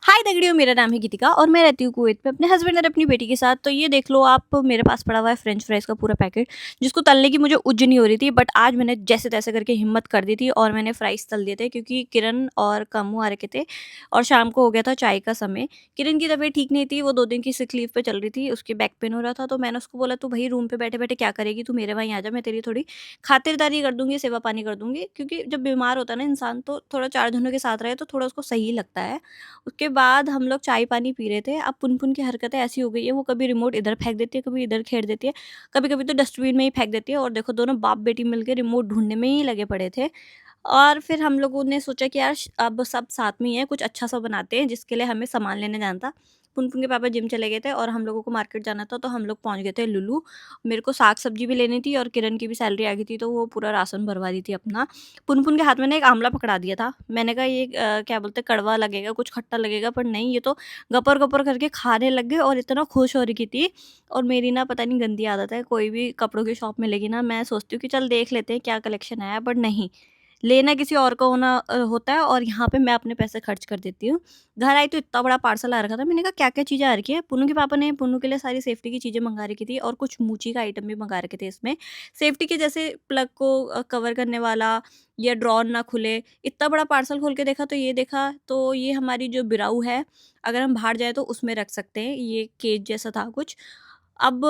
हाय दगड़ियों, मेरा नाम है गीतिका और मैं रहती हूँ कुवैत में अपने हस्बैंड और अपनी बेटी के साथ। तो ये देख लो आप, मेरे पास पड़ा हुआ है फ्रेंच फ्राइज़ का पूरा पैकेट, जिसको तलने की मुझे उज्ज नहीं हो रही थी। बट आज मैंने जैसे-तैसे करके हिम्मत कर दी थी और मैंने फ्राइज़ तल दिए थे, क्योंकि किरण और कामू आ रखे थे और शाम को हो गया था चाय का समय। किरण की तबीयत ठीक नहीं थी, वो 2 दिन की सिक लीव पे चल रही थी, उसके बैक पेन हो रहा था। तो मैंने उसको बोला, "तू भई रूम पे बैठे-बैठे क्या करेगी? तू मेरे वहीं आ जा, मैं तेरी थोड़ी खातिरदारी कर दूँगी, सेवा-पानी कर दूँगी।" क्योंकि जब बीमार होता है ना इंसान, तो थोड़ा 4 जनों के साथ रहे तो थोड़ा उसको सही लगता है। उसके बाद हम लोग चाय-पानी पी रहे थे। अब पुन-पुन की हरकतें ऐसी हो गई है, वो कभी रिमोट इधर फेंक देती है, कभी इधर खेर देती है, कभी-कभी तो डस्टबिन में ही फेंक देती है। और देखो, दोनों बाप-बेटी मिलके रिमोट ढूँढने में ही लगे पड़े थे। और फिर हम लोगों ने सोचा कि यार अब सब साथ में ही है, कुछ अच्छा-सा बनाते हैं, जिसके लिए हमें सामान लेने जाना था। पुन-पुन के पापा जिम चले गए थे और हम लोगों को मार्केट जाना था, तो हम लोग पहुँच गए थे लुलु। मेरे को साग-सब्ज़ी भी लेनी थी और किरण की भी सैलरी आ गई थी, तो वो पूरा राशन भरवा रही थी अपना। पुन-पुन के हाथ में ना एक आँवला पकड़ा दिया था। मैंने कहा ये क्या बोलते हैं, कड़वा लगेगा, कुछ खट्टा लगेगा, पर नहीं, ये तो गपर-गपर करके खाने लग गए और इतना खुश हो रही थी। और मेरी ना पता नहीं गंदी आदत है, कोई भी कपड़ों की शॉप मिलेगी ना, मैं सोचती हूँ कि चल देख लेते हैं क्या कलेक्शन आया है, बट नहीं, लेना किसी और का होता है और यहाँ पे मैं अपने पैसे खर्च कर देती हूँ। घर आई तो इतना बड़ा पार्सल आ रखा था, मैंने कहा क्या-क्या चीज़ें आ रखी है? पुन्नू के पापा ने पुन्नू के लिए सारी सेफ्टी की चीज़ें मँगा रखी थी और कुछ मूची का आइटम भी मँगा रखे थे इसमें। सेफ्टी के, जैसे प्लग को कवर करने वाला या ड्रॉर ना खुले। इतना बड़ा पार्सल खोल के देखा तो ये देखा, तो ये हमारी जो बिराऊ है, अगर हम बाहर जाएँ तो उसमें रख सकते हैं, ये केज जैसा था कुछ। अब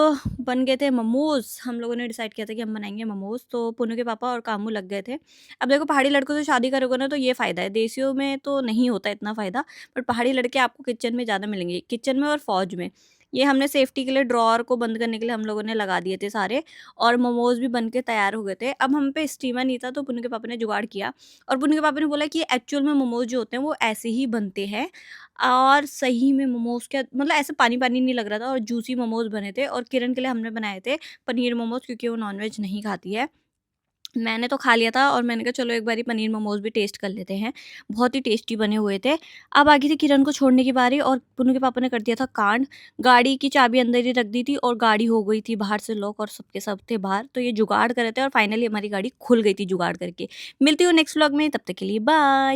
बन गए थे मोमोज़, हम लोगों ने डिसाइड किया था कि हम बनाएँगे मोमोज़, तो पुन्नू के पापा और कामू लग गए थे। अब देखो, पहाड़ी लड़कों से शादी करोगे ना तो ये फ़ायदा है, देसियों में तो नहीं होता इतना फ़ायदा, बट पहाड़ी लड़के आपको किचन में ज़्यादा मिलेंगे, किचन में और फ़ौज में। ये हमने सेफ्टी के लिए ड्रॉवर को बंद करने के लिए हम लोगों ने लगा दिए थे सारे, और मोमोज़ भी बन के तैयार हो गए थे। अब हम पे स्टीमर नहीं था, तो पुन्नू के पापा ने जुगाड़ किया और पुन्नू के पापा ने बोला कि एक्चुअल में मोमोज़ जो होते हैं वो ऐसे ही बनते हैं। और सही में मोमोज़ क्या मतलब, ऐसे पानी-पानी नहीं लग रहा था और जूसी मोमोज़ बने थे। और किरण के लिए हमने बनाए थे पनीर मोमोज़, क्योंकि वो नॉन-वेज नहीं खाती है। मैंने तो खा लिया था और मैंने कहा चलो एक बारी पनीर मोमोज़ भी टेस्ट कर लेते हैं। बहुत ही टेस्टी बने हुए थे। अब आ गई थी किरण को छोड़ने की बारी और पुन्नू के पापा ने कर दिया था कांड। गाड़ी की चाबी अंदर ही रख दी थी और गाड़ी हो गई थी बाहर से लॉक और सब के सब थे बाहर। तो ये जुगाड़ कर रहे थे और फाइनली हमारी गाड़ी खुल गई थी जुगाड़ करके। मिलती हूँ नेक्स्ट व्लॉग में, तब तक के लिए बाय।